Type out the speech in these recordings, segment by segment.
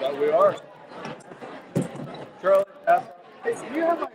That we are. Charlie, hey, do you have my...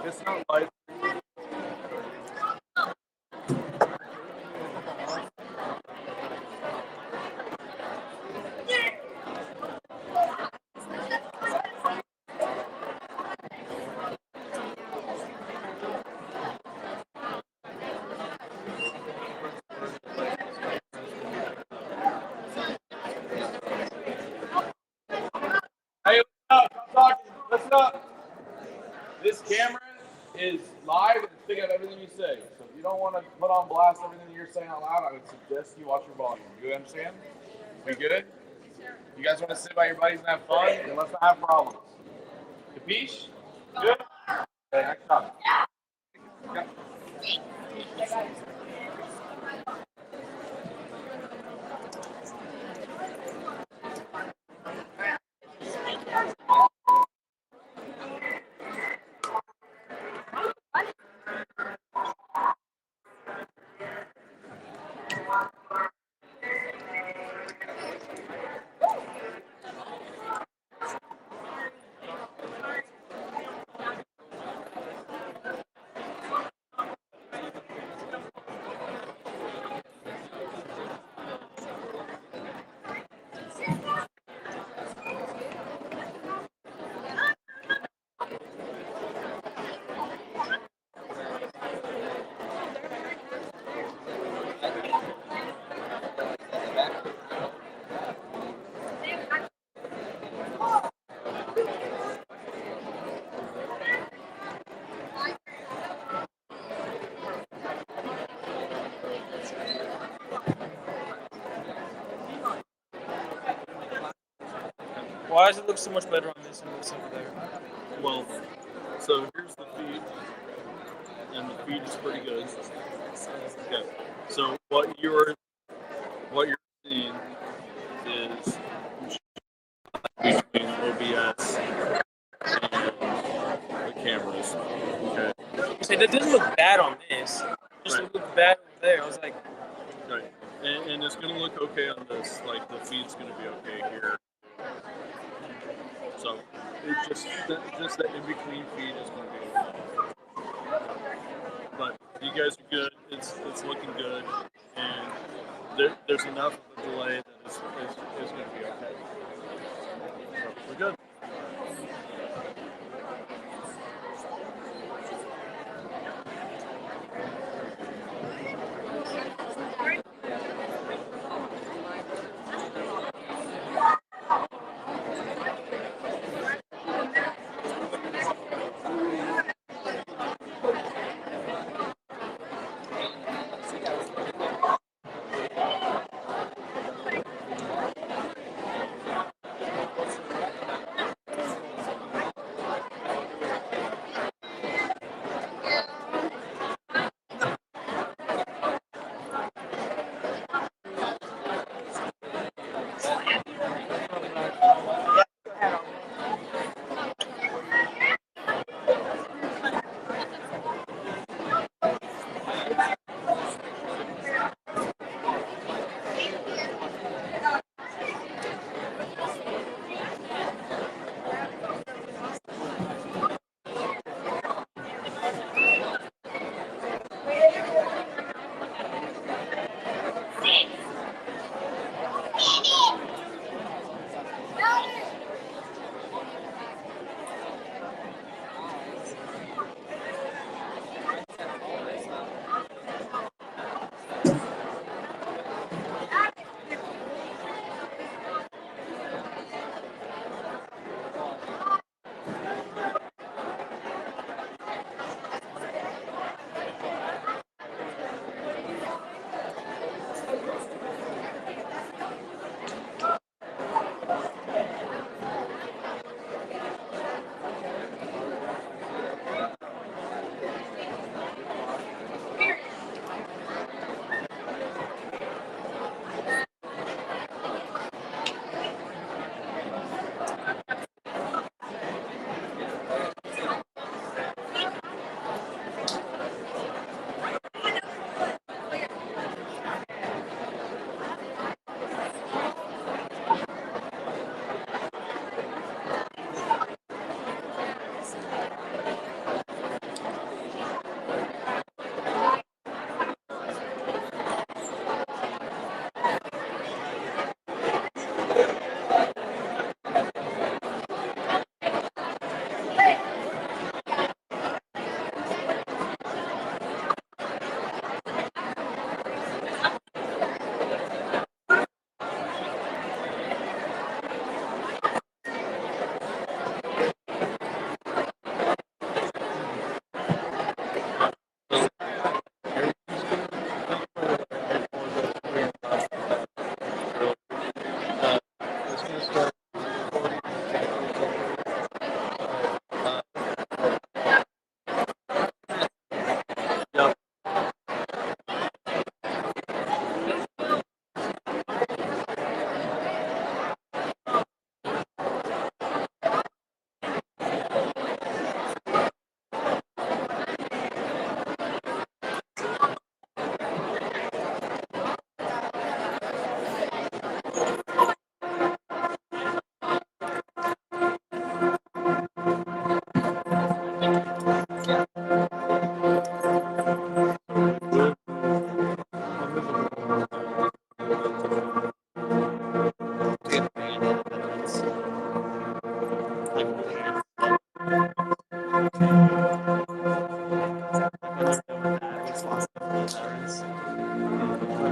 It's not live. Hey, listen up. I'm talking. Listen up. This camera is live and it's picking up everything you say. So if you don't want to put on blast everything you're saying out loud, I would suggest you watch your volume. You understand? We good? You guys want to sit by your buddies and have fun? And let's not have problems. Capiche? Good? Okay, next time. Yeah. Why does it look so much better on this than it looks over there? Well, so here's the feed, and the feed is pretty good. Okay. So what you're seeing is between OBS and the cameras. Okay. So that didn't look bad on this. It just looked bad over there. I was like, right. And it's gonna look okay on this. Like the feed's gonna be okay here. So it just the in between feed is gonna be okay. But you guys are good. It's looking good, and there's enough of a delay that it's going to be okay. So we're good.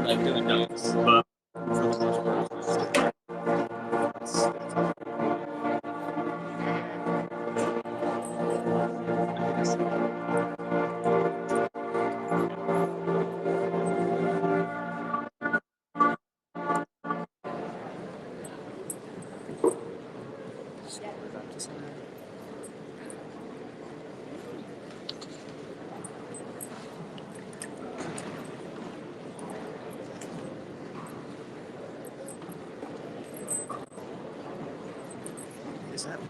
like doing notes. But for the most part, that?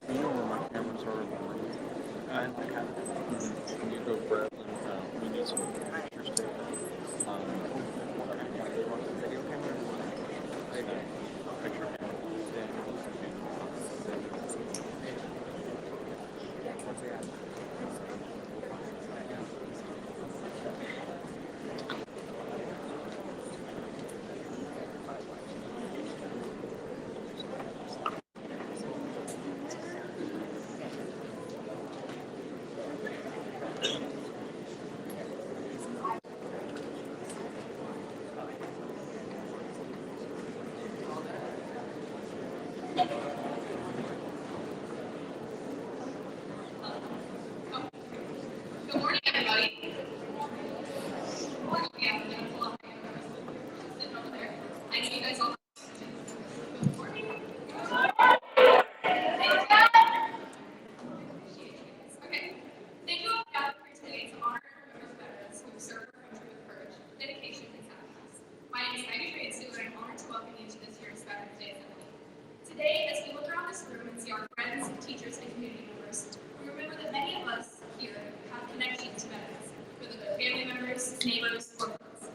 You know where my cameras are in the room? I have it. Can you go grab them? We need some pictures taken. Video camera? Picture camera. Good morning, everybody. I know you guys all. Good morning. Okay. Thank you all for gathering here today to honor and remember veterans who have served our country with courage, dedication, and sacrifice. My name is Maggie Tracy, and I'm honored to welcome you to this year's Veterans Day Assembly. Today, as we look around this room and see our friends, teachers, and community members, we remember that many of us here have connections to veterans, whether they're family members, neighbors, or friends.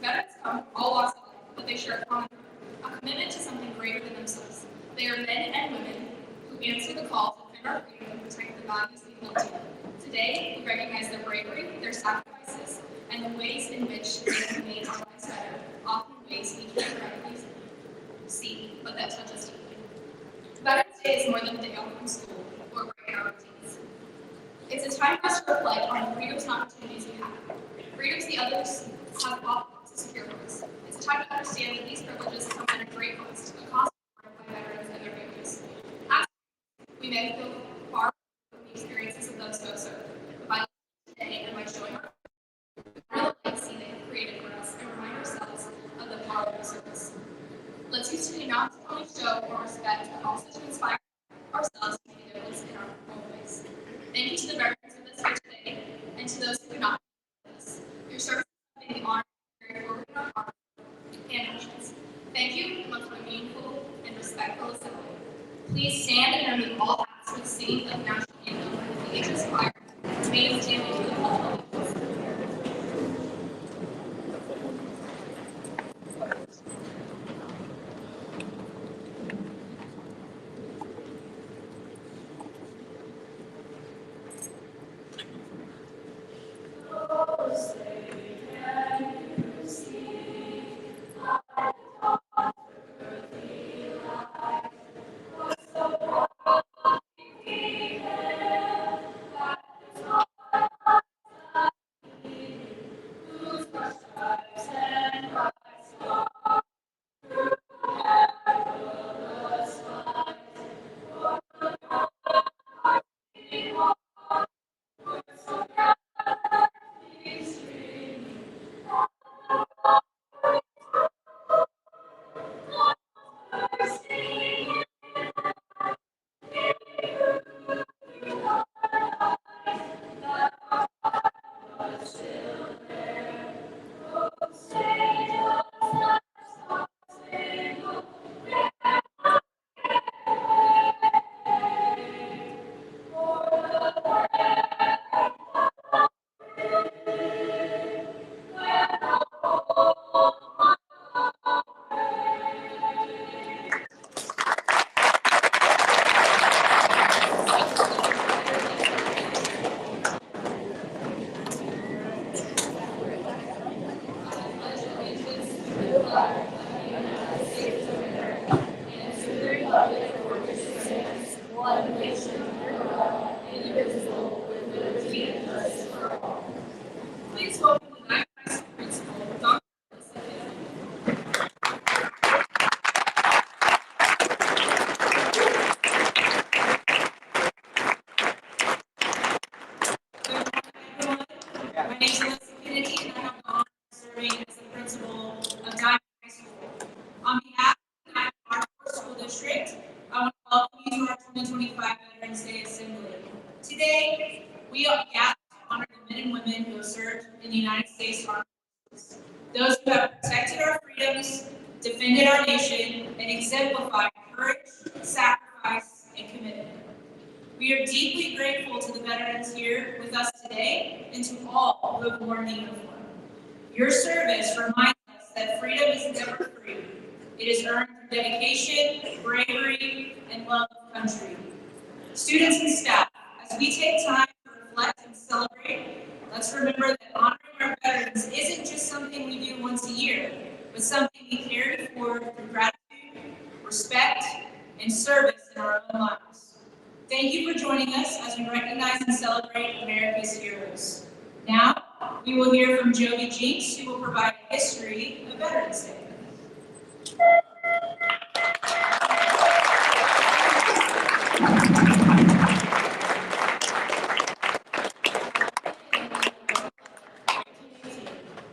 Veterans come from all walks of life, but they share a common thread, a commitment to something greater than themselves. They are men and women who answer the call to defend our freedom and protect the values we hold dear. Today, we recognize their bravery, their sacrifices, and the ways in which they have made our lives better, often in ways we can't directly see, but that touch us deeply. Veterans Day is more than a day off from school or break in our routines. It's a time for us to reflect on the freedoms and opportunities we have, freedoms the others have fought to secure for us. It's a time to understand that these privileges come at a great cost, a cost borne by veterans and their families. As we may feel far from the experiences of those who have served, but by living today and by showing our legacy they have created for us and remind ourselves of the power of service. Let's use today not to only show our respect, but also to inspire ourselves to make a difference in our own ways. Thank you to the veterans with us here today, and to those who could not be with us. Your service is something we honor and carry forward in our heart and actions. Thank you, and let's have a meaningful and respectful assembly. Please stand and remove all hats for the singing of the national anthem and the DHS choir. Remain standing for the pledge of allegiance. My name is Alyssa Kennedy, and I have the honor of serving as the principal of Diamond High School. On behalf of the Diamond Harbor School District, I want to welcome you to our 2025 Veterans Day Assembly. Today, we are gathered to honor the men and women who have served in the United States Armed Forces, those who have protected our freedoms, defended our nation, and exemplified courage, sacrifice, and commitment. We are deeply grateful to the veterans here with us today and to all who have worn the uniform. Your service reminds us that freedom is never free. It is earned through dedication, bravery, and love of country. Students and staff, as we take time to reflect and celebrate, let's remember that honoring our veterans isn't just something we do once a year, but something we carry forward through gratitude, respect, and service in our own lives. Thank you for joining us as we recognize and celebrate America's heroes. Now, we will hear from Jovi Jinks, who will provide a history of Veterans Day.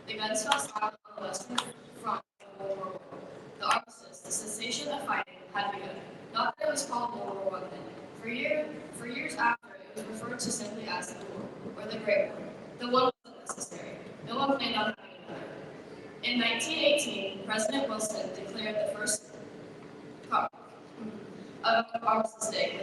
The guns fell silent on the Western Front of World War I. The armistice, the cessation of fighting, had begun. Not that it was called World War I then. For years after, it was referred to simply as the War, or the Great War. The one wasn't necessary. No one planned on having another. In 1918, President Wilson declared the first Armistice Day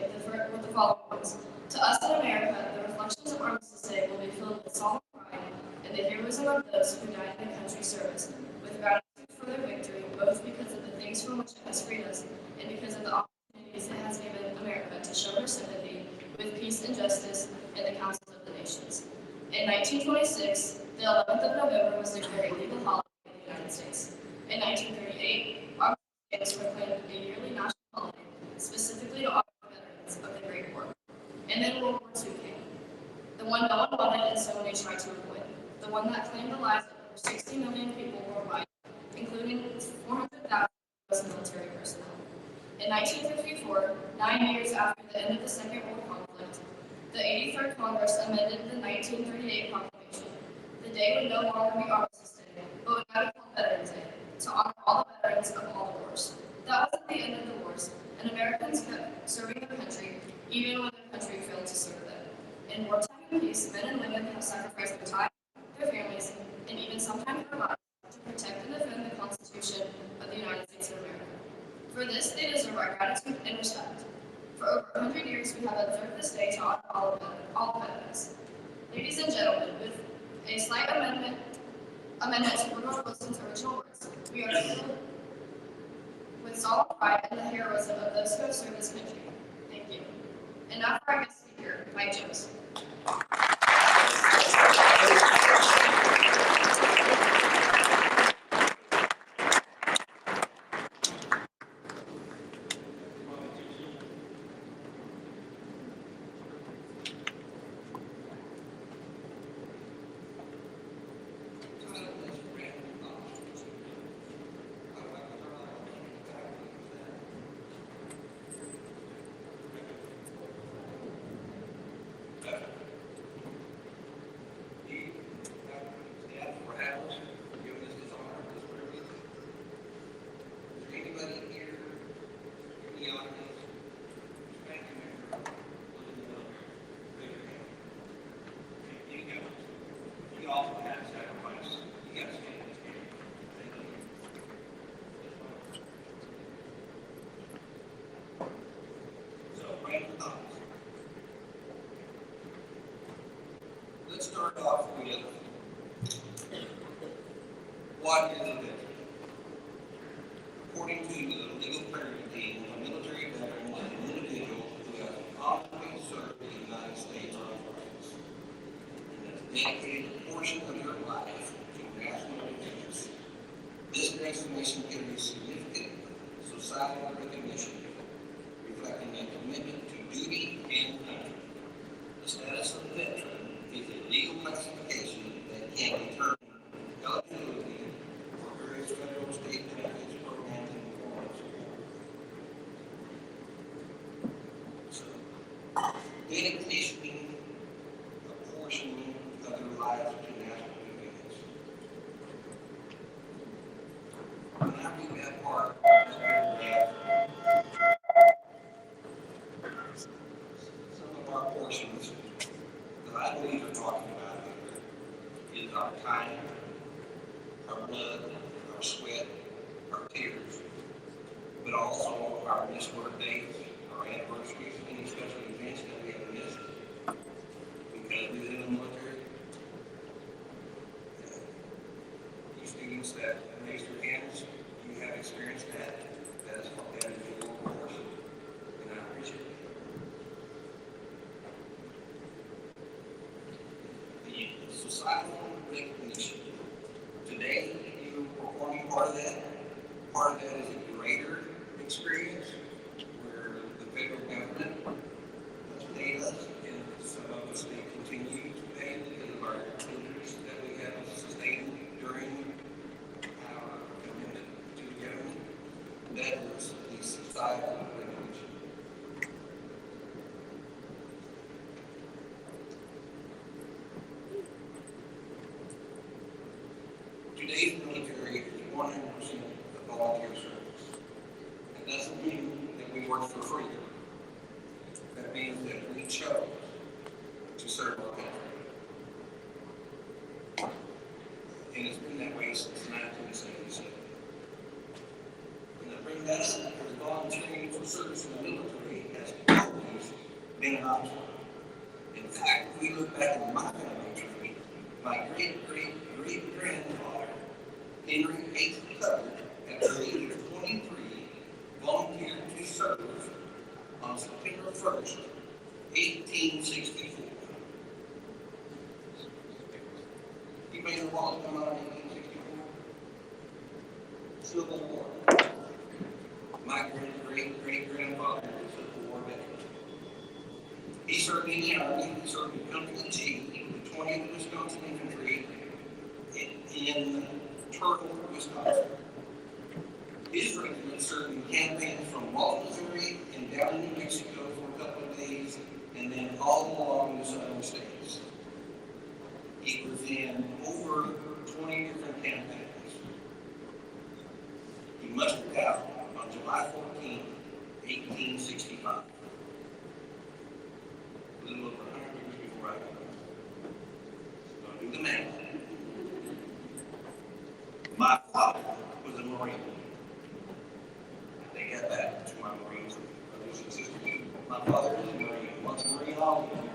with the following words. To us in America, the reflections of Armistice Day will be filled with solemn pride and the heroism of those who died in the country's service, with gratitude for their victory, both because of the things from which it has freed us and because of the opportunities it has given America to show her sympathy with peace and justice in the councils of the nations. In 1926, the 11th of November was declared a legal holiday in the United States. In 1938, Armistice Day was proclaimed a yearly national holiday, specifically to honor veterans of the Great War. And then World War II came. The one no one wanted and so many tried to avoid. The one that claimed the lives of over 60 million people worldwide, including 400,000 U.S. military personnel. In 1954, 9 years after the end of the Second World Conflict, the 83rd Congress amended the 1938 Proclamation. The day would no longer be Armistice Day, but would now be called Veterans Day, to honor all the veterans of all the wars. That wasn't the end of the wars, and Americans kept serving their country, even when their country failed to serve them. In wartime and peace, men and women have sacrificed their time, their families, and even sometimes their lives to protect and defend the Constitution of the United States of America. For this, they deserve our gratitude and respect. For over 100 years, we have observed this day to honor all veterans. Ladies and gentlemen, with a slight amendment to Woodrow Wilson's original words, we are filled with solemn pride in the heroism of those who have served this country. Thank you. And now for our guest speaker, Mike Jones. Let's start off with what is a veteran? According to the legal terminology, a military veteran is an individual who has honorably served the United States Armed Forces and has dedicated a portion of their life to national defense. This designation carries significant societal recognition, reflecting a commitment to duty and country. The status of a veteran is a legal classification that can determine eligibility for various federal, state benefits, programs, and reforms. So, dedicating a portion of their life lives to national defense. When I read that part, this paragraph, some of our portions that I believe are talking about here is our time, our blood, our sweat, our tears, but also our missed birthdays, our anniversaries, any special events that we have missed because we live in the military. You students that raised your hands, you have experienced that. That is your course, and I appreciate it. The societal recognition. Today, you're performing part of that. Part of that is a greater experience where the federal government has paid us, and some of us may continue to pay because of our activities that we have sustained during our commitment to the government. That is the societal recognition. Today's military is 100% a volunteer service. That doesn't mean that we work for free. That means that we chose to serve our country. And it's been that way since 1977. And I bring that up because volunteering for service in the military has always been an option. In fact, if we look back in my family tree, my great-great-great-grandfather, Henry H. Hubbard, at the age of 23, volunteered to serve on September 1st, 1864. He made the law come out in 1864. Civil War. My great-great-great-grandfather was a Civil War veteran. He served in the Army. He served in Company G, the 20th Wisconsin Infantry, in Turtle, Wisconsin. His regiment served in campaigns from Walton, Missouri, and down in New Mexico for a couple of days, and then all along the southern states. He was in over 20 different campaigns. He mustered out on July 14, 1865. A little over 100 years before I got there. So do the math. My father was a Marine. They got back to my Marines, brothers and sisters. My father was a Marine. Once a Marine, always a Marine.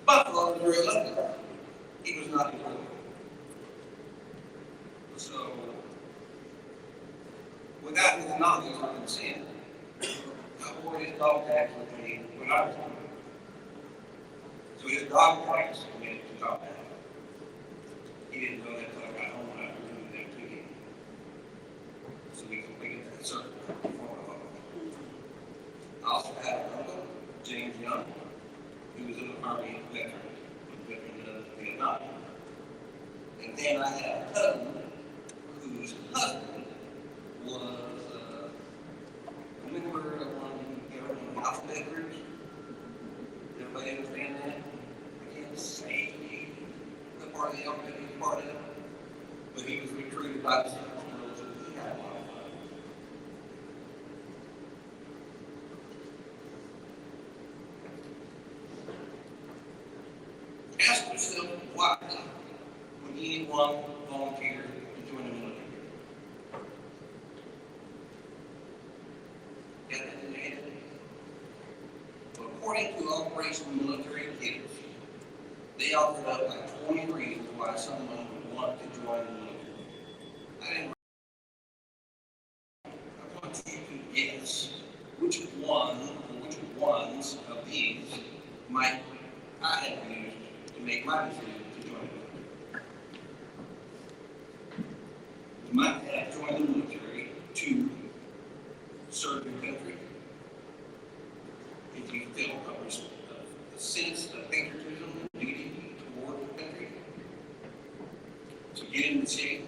My father was very lucky. He was not in prison. So, without his knowledge or consent, I wore his dog tags with me when I was young. So his dog tags committed to dog tags. He didn't know that until I got home and I presented them to him. So we completed that circle before I left. I also had an uncle, James Young, who was an Army veteran of Vietnam. And then I had a cousin whose husband was a member of one of the government alphabet groups. Everybody understand that? I can't say the part of the alphabet he was part of, but he was recruited by the Civil War, so he had a lot of fun. Ask yourself why would anyone volunteer to join the military? Got that in your head? Well, according to Operation Military Kids, they offered up like 20 reasons why someone would want to join the military. I want you to guess which one or which ones of these might I have used to make my decision to join the military. You might have joined the military to serve your country. If you feel a sense of patriotism and duty toward the country, to get in the shape.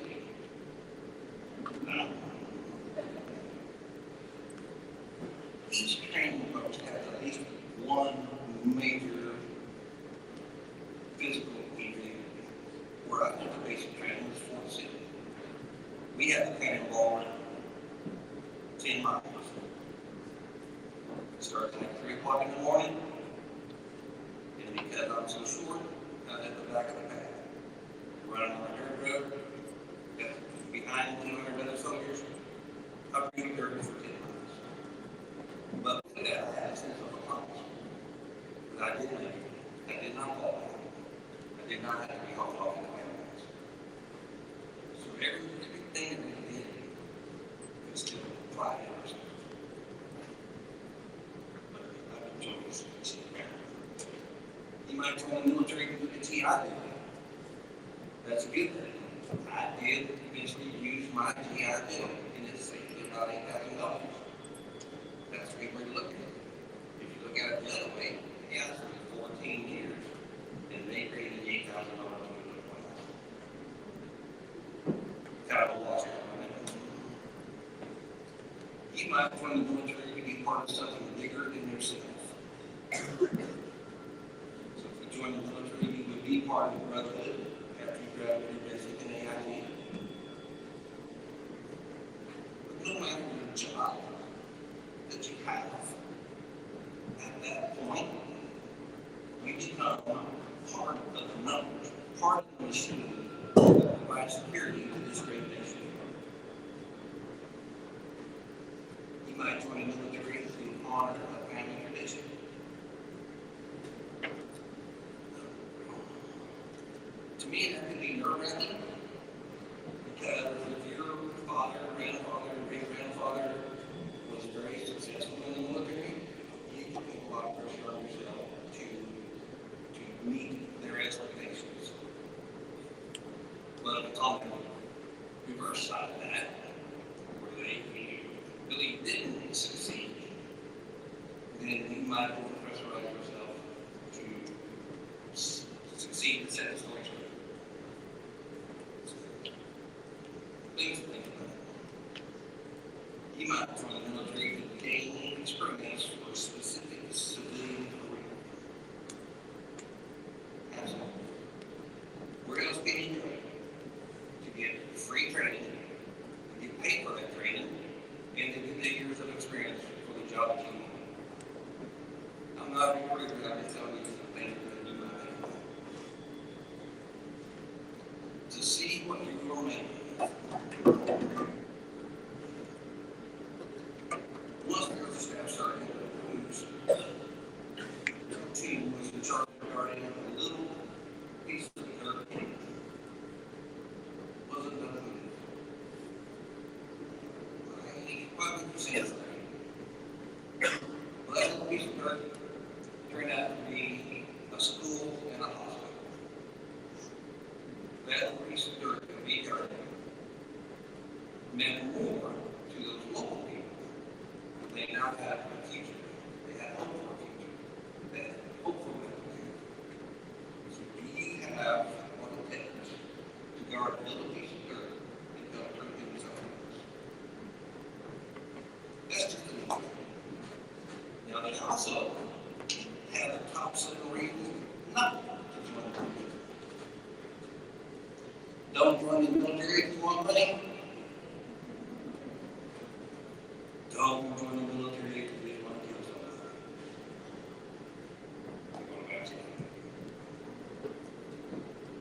Each training post has at least one major I'm so short, I'm at the back of the pack. Running on a dirt road, that's behind 200 other soldiers, I'm doing dirt for 10 miles. But with that, I had a sense of accomplishment. But I did make it. I did not fall back. I did not have to be hauled off in the ambulance. So everything that we did was still pride in ourselves. But I've enjoyed this. You might join the military with the TI degree. That's a good thing. I did eventually use my TI bill, and it's safely about $8,000. That's a good way to look at it. If you look at it the other way, yeah, it's been 14 years, and they paid $8,000 to the class. Kind of a loss. You might join the military to be part of something bigger than yourself. So if you join the military, you would be part of the brotherhood after you graduate your basic and AIT. But no matter your job that you have, at that point, you become part of the numbers, part of the machine that provides security to this great nation. You might join the military to honor a family tradition. To me, that could be nerve-wracking because if your father, grandfather, great-grandfather was very successful in the military, you can put a lot of pressure on yourself to meet their expectations. But on the reverse side of that, where they really didn't succeed, then you might have to pressurize yourself to succeed and set the story straight. Things to think about. You might join the military to gain experience for a specific civilian career. Absolutely. We're else getting trained to get free training, to get paid for that training, and to get the years of experience for the job that you want. I'm not a recruiter, I'm just telling you the things that you might think about. To see what you are making. Once there was a staff sergeant whose team was in charge of guarding a little piece of dirt, wasn't done with. Why would you say that? Well, that little piece of dirt turned out to be a school and a hospital. That little piece of dirt could be guarded meant more to those local people. They now have a future. They have hope for a future. They have hope for a future. So do you have what it takes to guard a little piece of dirt and help bring things up? That's just the beginning. Now they also have the top 7 reasons not to join the military. Don't join the military if you want money. Don't join the military if you want to kill somebody. I'm going back to that.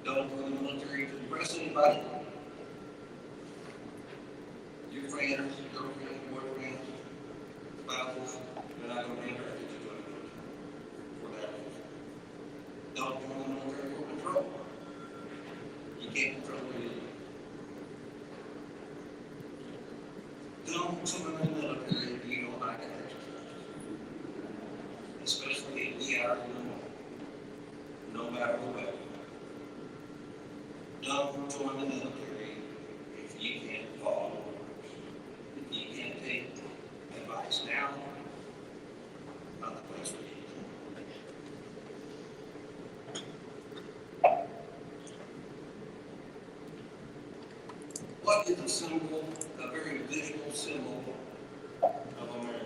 Don't join the military to impress anybody. Your friends, girlfriends, boyfriends, spouses, they're not going to be interested to join the military for that reason. Don't join the military for control. You can't control where you live. Don't join the military if you don't like an exercise. Especially at wee hours in the morning. No matter the weather. Don't join the military if you can't follow orders. If you can't take advice now, not the place for you. What is a symbol, a very visual symbol of America?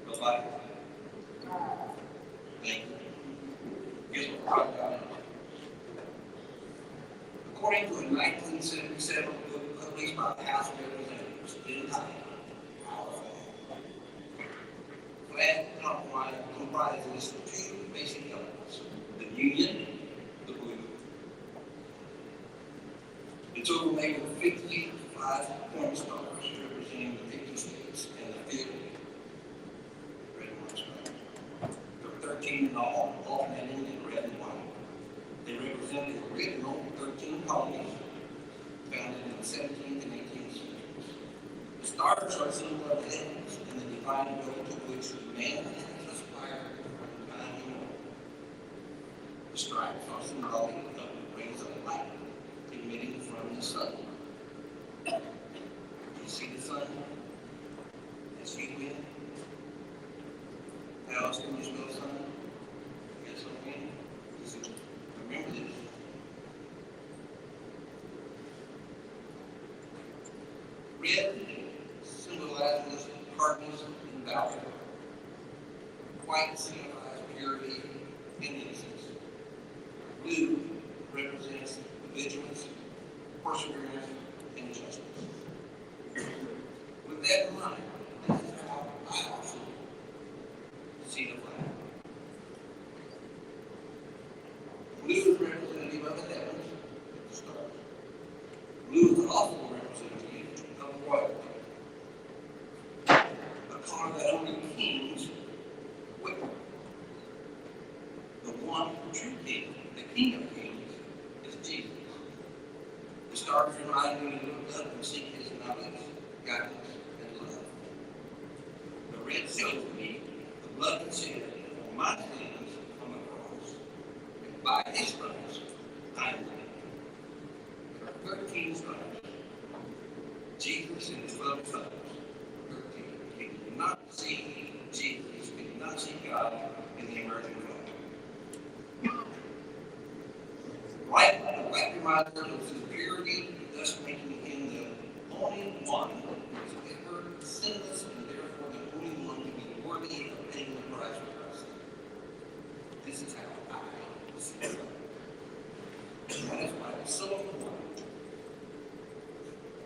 Nobody? Thank you. Guess what we're talking about now? According to a 1977 book published by the House of Representatives, entitled comprises two basic elements, the Union, the Blue. It's overlaid with 55 point stars representing the 50 states and the 50 red and white stripes. There are 13 in all, alternating in red and white. They represent the original 13 colonies founded in the 17th and 18th centuries. The stars are a symbol of the heavens and the divine will to which man has aspired from time immemorial. The stripes are symbolic of the rays of light emitting from the sun. You see the sun? As you win. How else can you spell sun? S-O-N. Remember this. Red symbolizes hardness and valor. White signifies purity and innocence. Blue represents vigilance, perseverance, and justice. With that in mind, this is how I also see the flag. Blue is representative of the heavens, the stars. Blue is also representative of royalty. A color that only kings wear. The one true king, the King of Kings, is Jesus. The stars remind me to look up and seek his knowledge, guidance, and love. The red shows me the blood that shed for my sins on the cross. And by his stripes, I am clean. There are 13 stripes. Jesus and his 12 disciples. 13. You cannot see Jesus, you cannot see God in the American flag. White reminds us of his purity, thus making him the only one who is ever sinless and therefore the only one to be worthy of paying the price for us. This is how I see it. And that is why it's so important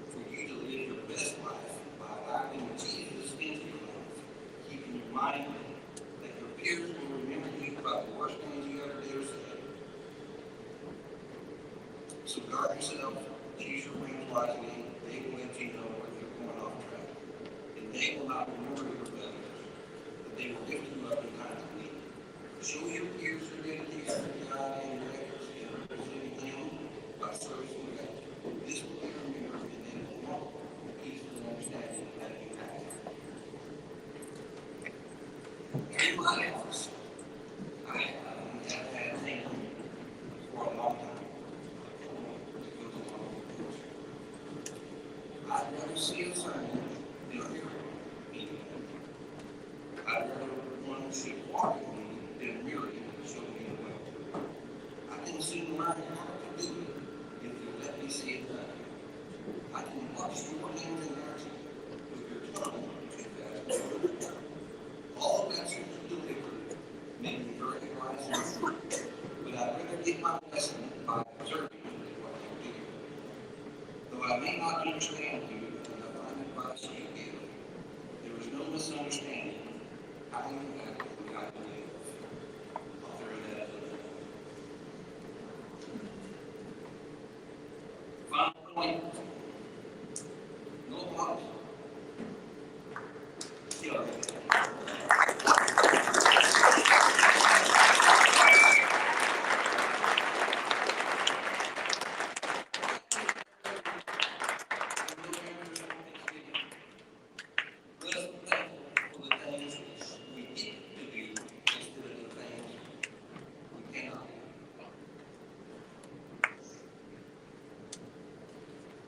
for you to live your best life by allowing Jesus into your life, keeping your mind that your peers will remember you about the worst things you ever did or said. So guard yourself, choose your friends wisely, they will let you know when you're going off track. And they will not remember your failures, but they will lift you up in times of need. Show your peers your dedication to God and your efforts in representing Him by serving God. This will be remembered and they will walk with peace and understanding that you have. In my office, I have had things for a long time. I'd rather see a sermon than a mirror me. I'd rather one should walk with me than a mirror show me the way. I can soon learn how to do it if you let me see it done. I can watch your hands and actions with your tongue too fast. All of that should be delivered, may be very wise and true, but I'd rather get my lesson by observing what you do. Though I may not understand you and the fine advice you give, there is no misunderstanding how you act and how you live. I'll throw that out there. Final point. No applause. Yeah.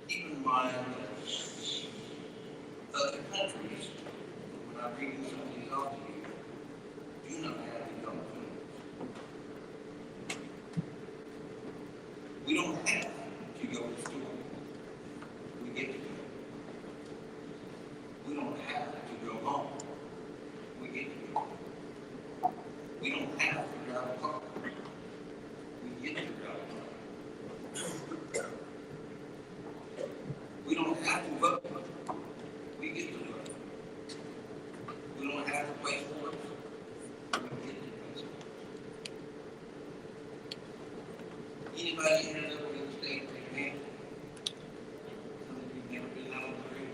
Keep in mind that other countries, when I'm reading some of these off to you, do not have these opportunities. We don't have to go to the store. We get to go. We don't have to go home. We get to go. We don't have to drive a car. We get to drive a car. We don't have to vote. We get to vote. We don't have to wait for it. We get Anybody here that ever been to state for your hand? Some of you've never been out of the street.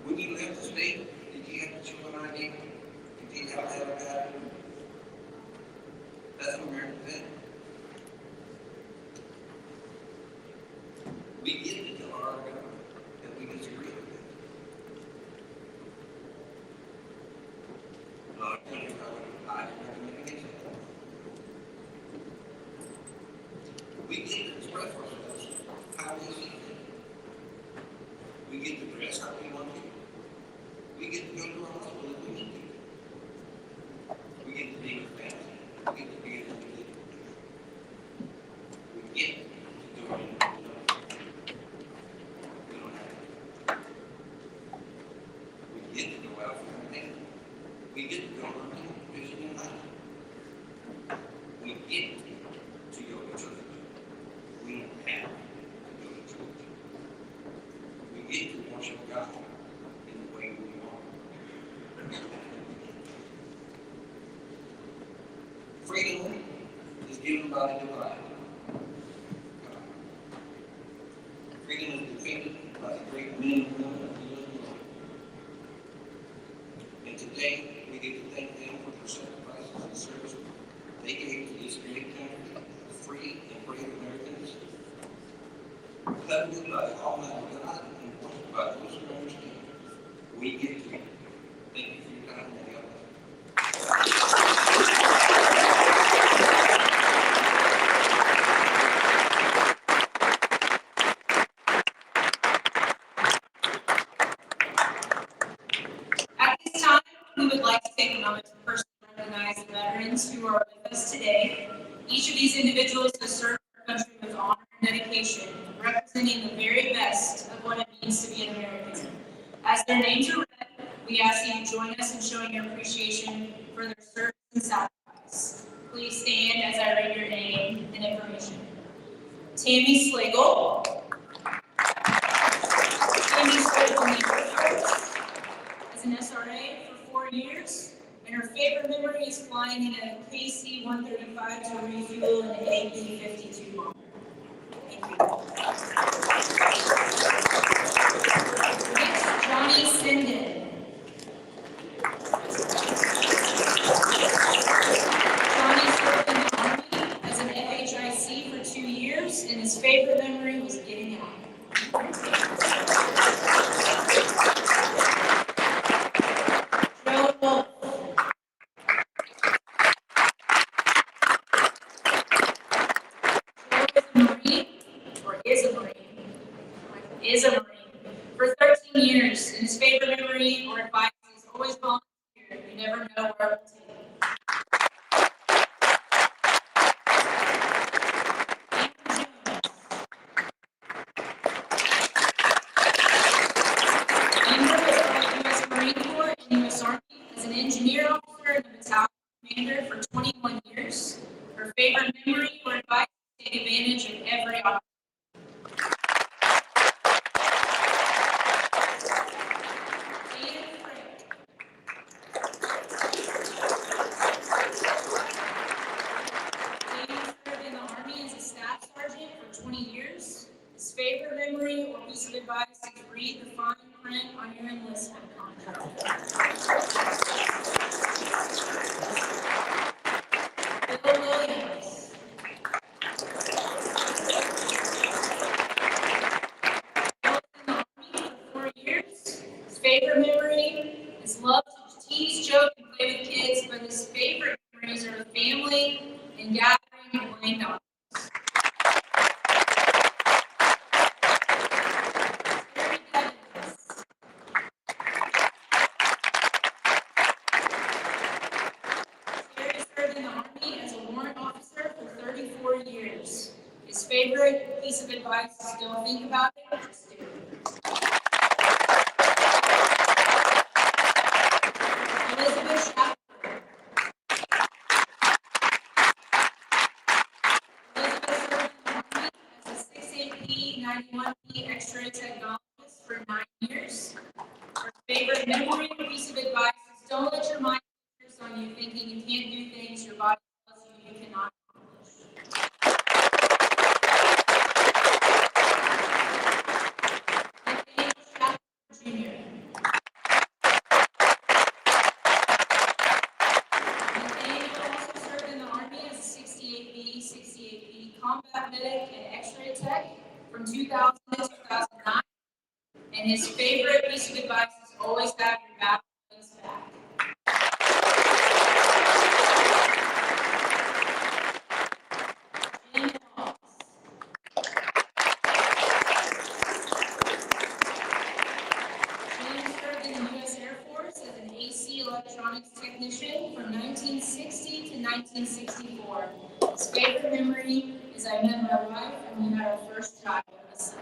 When you left the state, did you have to show an ID? Did you have to have a card? That's what America said. We get to tell our government that we disagree with it. A lot of countries I would recommend against it. We get to express ourselves how we see things. We get to dress how we want to. We get to go to our hospital if we need to. We get to be with family. We get to be with people. We get to do our own stuff. We don't have to. We get to go out for everything. We get to go hunting, fishing, and hiking. We get to go to church. We don't have to go to church. We get to worship God in the way we want. Freedom is given by the divine. Freedom is defended by the great men and women of the Lord. And today, we get to thank them for their sacrifices and service they gave to this great country of free and brave Americans, coveted by the Almighty God and appointed by those who understand. We get to thank you for your time and God. At this time, we would like to take a moment to personally recognize the veterans who are with us today. Each of these individuals has served our country with honor and dedication, representing the very best of what it means to be an American. As their names are read, we ask that you join us in showing your appreciation for their service and sacrifice. Please stand as I read your name and information. Tammy Slagle. Tammy served in the Air Force as an SRA for 4 years, and her favorite memory is flying in a KC-135 to refuel an AP-52 bomber. Thank you. Next, Johnny Sinden. Johnny served in the Army as an FHIC for 2 years, and his favorite memory was getting out. Joe Wolf. Is a Marine for 13 years, and his favorite memory or advice is always volunteer. You never know where it will take you. Andrew was a U.S. Marine Corps and U.S. Army as an engineer officer and a battalion commander for 21 years. Her favorite memory or advice is take advantage of every opportunity. His favorite memory or piece of advice is read the fine print on your enlistment contract. Bill Williams. Bill was in the Army for 4 years. His favorite memory is love to tease, joke, and play with kids, but his favorite memories are family and gathering and playing dogs. His favorite piece of advice is don't think about it, just do it. Elizabeth Shepard. Elizabeth served in the Army as a 6AP 91P X-ray technologist for 9 years. Her favorite memory or piece of advice is don't let your mind focus on you thinking you can't do things your body tells you you cannot accomplish. from 2000 to 2009. And his favorite piece of advice is always have your battle buddies back. Jim Hawes. Jim served in the U.S. Air Force as an AC electronics technician from 1960 to 1964. His favorite memory is I met my wife and we had our first child, a son.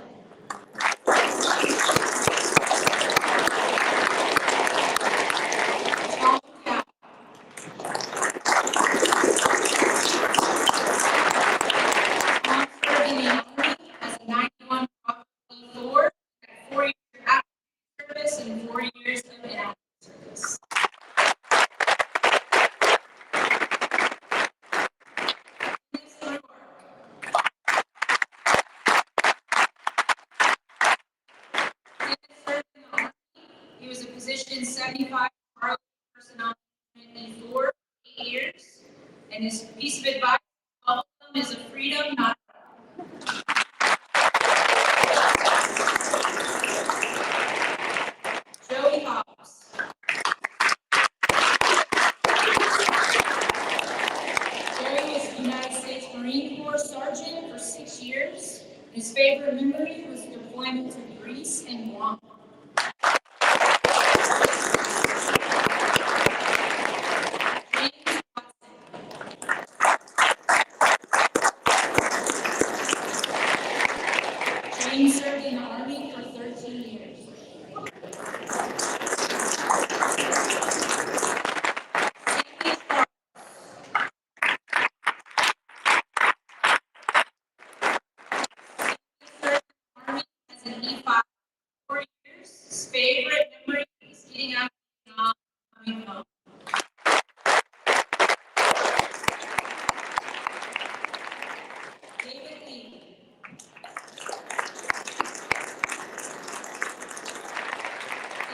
Tom Cow. Tom served in the Army as a 91 Bravo E4, had 4 years of active service and 4 years of inactive service. He was a position 75 Charlie personnel management for 8 years, and his piece of advice to all of them is a freedom, not a problem. Joey Hobbs. Joey was a United States Marine Corps sergeant for 6 years. His favorite memory was deployment to Greece and Guam. James served in the Army for 13 years. As an E5 for 4 years, his favorite memory is getting out of the job and coming home. David Lee.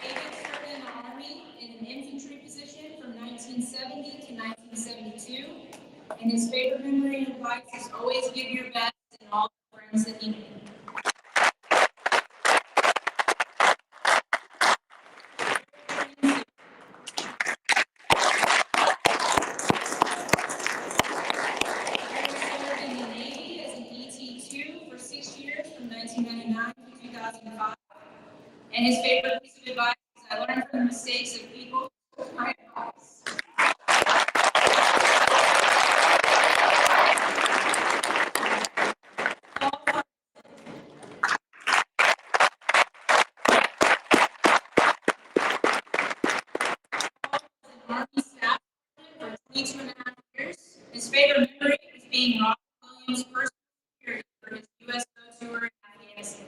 David served in the Army in an infantry position from 1970 to 1972, and his favorite memory and advice is always give your best and all the friends that you need. From 1999 to 2005. And his favorite piece of advice is I learned from the mistakes of people who took my advice. Paul was an Army staff sergeant for 22 and a half years. His favorite memory is being Robert Williams' personal security for his USO tour in Afghanistan.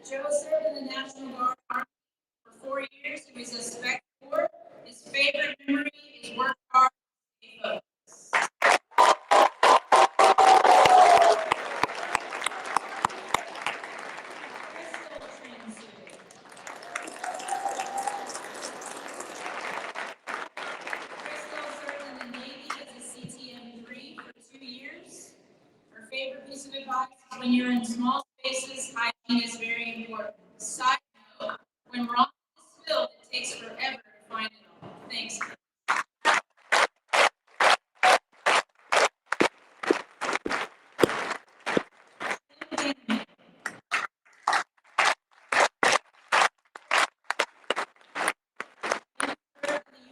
Joe served in the National Guard Army for 4 years. He was a Spec Corps. His favorite memory is work hard and stay focused. Crystal Transu. Crystal served in the Navy as a CTM-3 for 2 years. Her favorite piece of advice is when you're in small spaces, hygiene is very important. Side note, when ramen is spilled, it takes forever to find it all. Thanks. The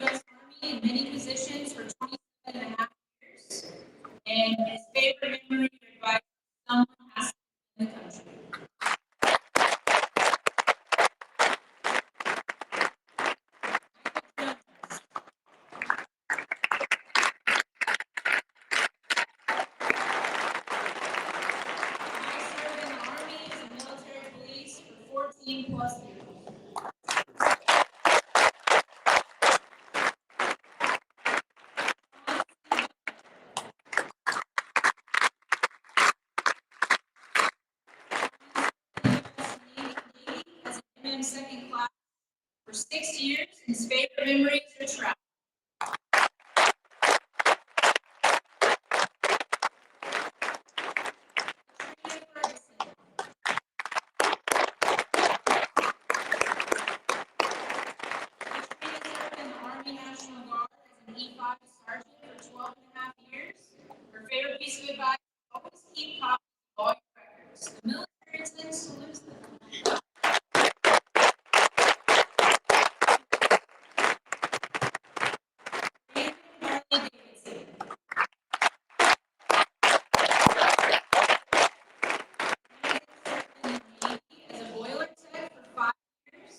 U.S. Army in many positions for 27 and a half years. And his favorite memory or advice is someone has to be in the country. I served in the Army as a military police for 14 plus years. 6 years, and his favorite memories are travel. Army National Guard as an E5 sergeant for 12 and a half years. Her favorite piece of advice: always keep copies of all your records. The military tends to lose them. Brandon Harley Davidson. Brandon served in the Navy as a boiler tech for 5 years,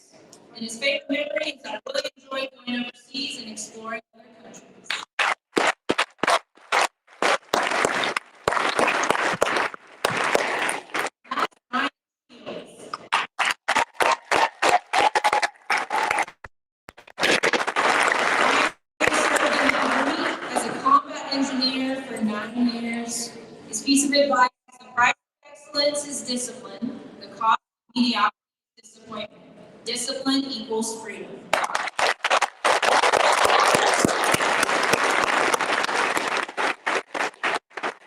and his favorite memory is I really enjoyed going overseas and exploring other countries. Ryan Shields. Served in the Army as a combat engineer for 9 years. His piece of advice is the price of excellence is discipline. The cost of mediocrity is disappointment. Discipline equals freedom.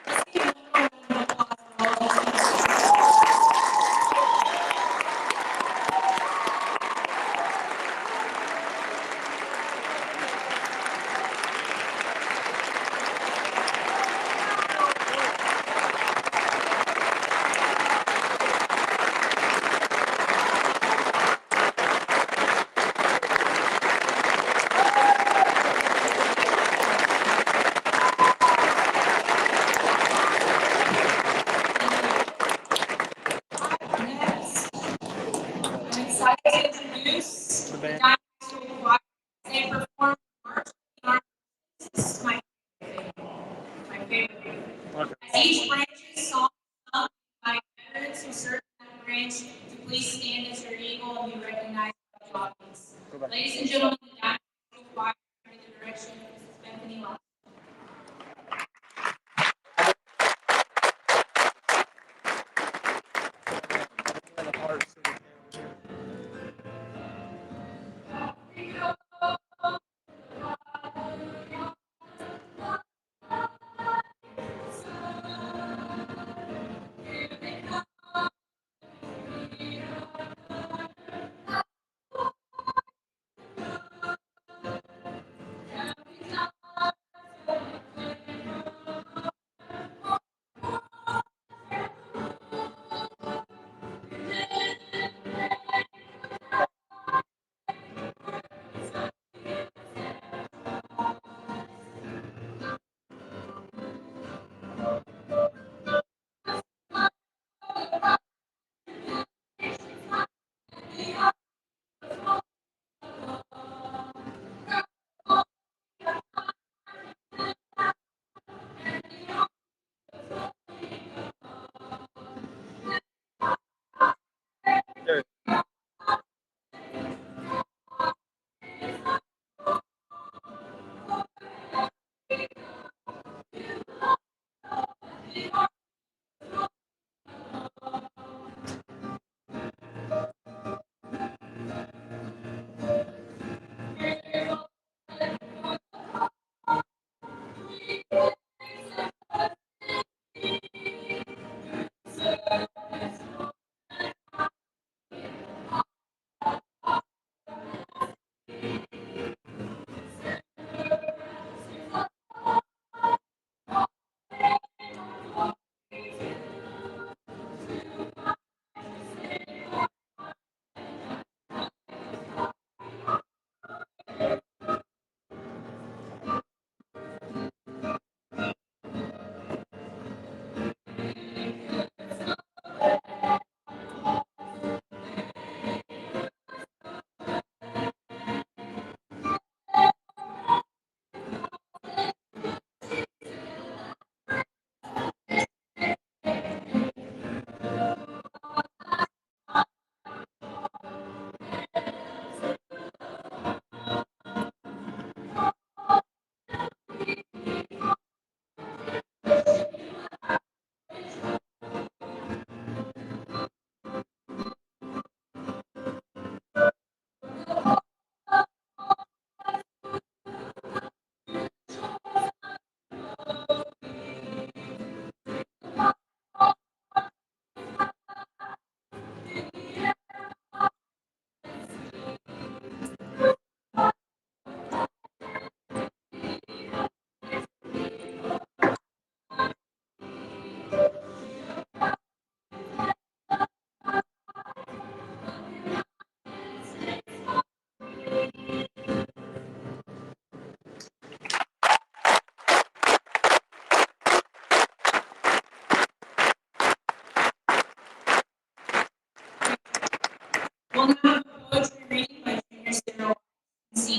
Let's give one more round of applause for all these people. Next, I'm excited to introduce the Diamond School Choir. They perform March in Our This is my favorite. As each branch's song is sung by veterans who serve in that branch, to please stand as your eagle and be recognized by the audience. Ladies and gentlemen, the Diamond School Choir under the direction of Mrs. Bethany Lott.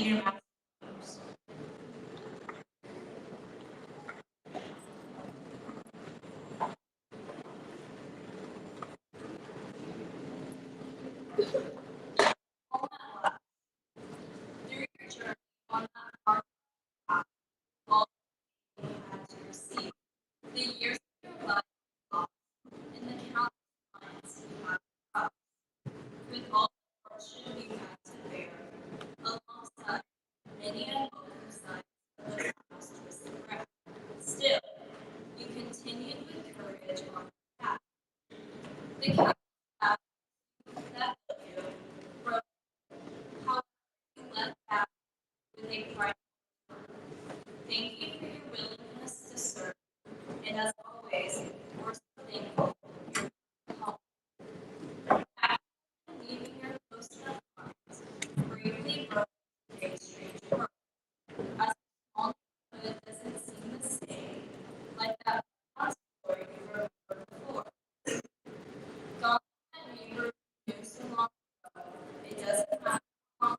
Senior Master Honors. All that left, through your journey on that hard path, all you had to receive, the years of your life lost, and the countless times you have crossed, with all the hardship you had to bear, alongside many unwelcome sights of the past twisted route. Still, you continued with courage on the path. The countless paths that built you, broke, however, you left back with a bright return. Thank you for your willingness to serve, and as always, we're so thankful for your help. After leaving your post of arms, bravely broke into a strange world. As a small neighborhood doesn't seem the same, like that one story you remember before. Gone that neighbor you knew so long ago, it doesn't matter how long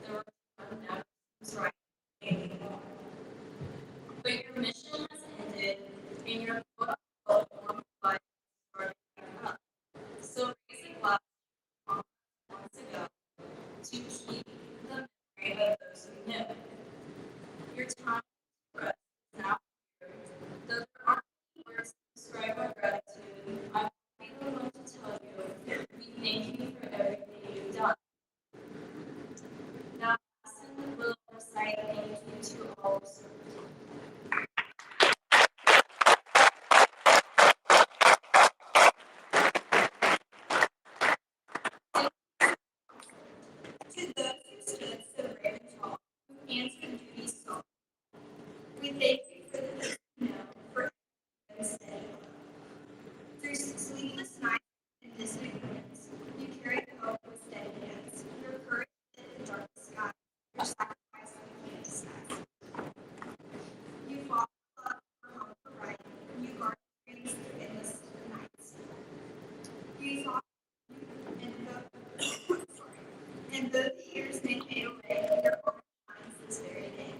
the return never seems right anymore. But your mission has ended, and your quote-unquote normal life is starting back up. So raise a glass to once ago to keep the memory of those who knew. Your time to rest is now here. Though there aren't many words to describe our gratitude, I won't be the one to tell you we thank you for everything you've done. Now, Madison will recite thank you to all who served. To those who stood so brave and tall, who answered duty's call, we thank you for the peace you know, for everything steady. Through sleepless nights and distant winds, you carried hope with steady hands. Your courage lit the darkest sky. Your sacrifice we can't disguise. You fought for love, for hope, for right. You guarded dreams through endless nights. You fought and though, and though the years may fade away, your honor shines this very day.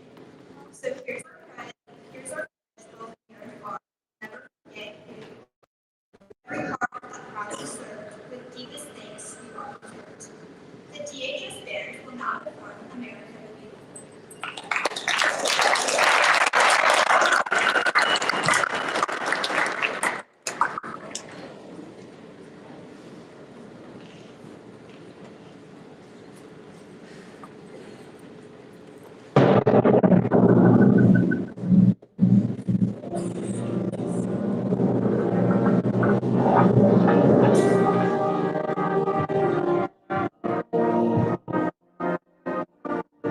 So here's our credit, here's our pledge, both near and far. Never forget who you are. Every heart that proudly served, with deepest thanks you are preserved. The DHS Veterans will now perform America the Beautiful.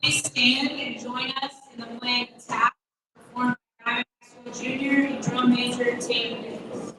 please stand and join us in the flag attack performed by High School Junior and Drum Major Taylor Davis.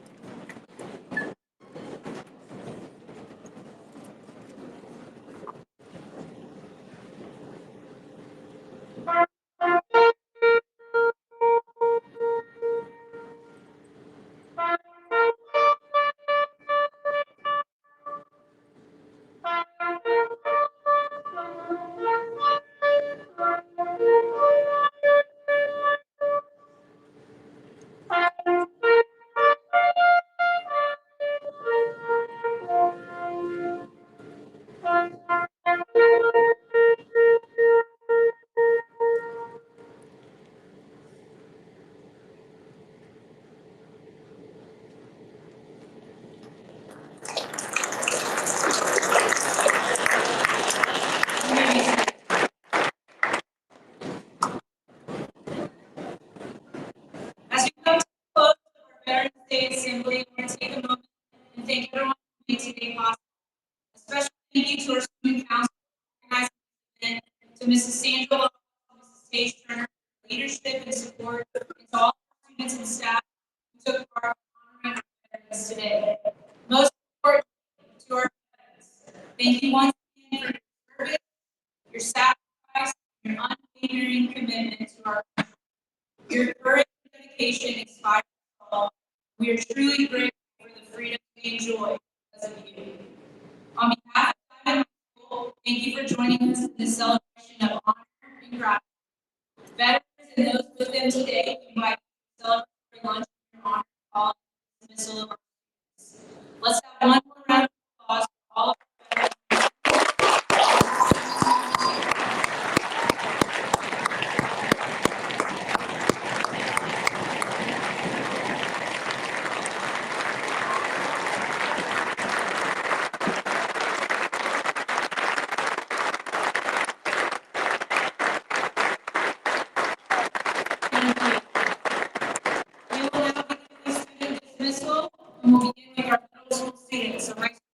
As we come to the close of our Veterans Day Assembly, I want to take a moment and thank everyone who made today possible. A special thank you to our student council for organizing this event, to Mrs. Sandra Love, to Mrs. Paige Turner for leadership and support, and to all our students and staff who took part in honoring our veterans today. Most importantly, to our veterans, thank you once again for your service, your sacrifice, and your unwavering commitment to our country. Your courage and dedication inspire us all. We are truly grateful for the freedom we enjoy because of you. On behalf of Diamond High School, thank you for joining us in this celebration of honor and gratitude. Veterans and those with them today, we invite you to celebrate for lunch in honor of all the dismissal of our students. Let's have one more round of applause for all of our veterans. Thank you. We will now begin the student dismissal and we'll begin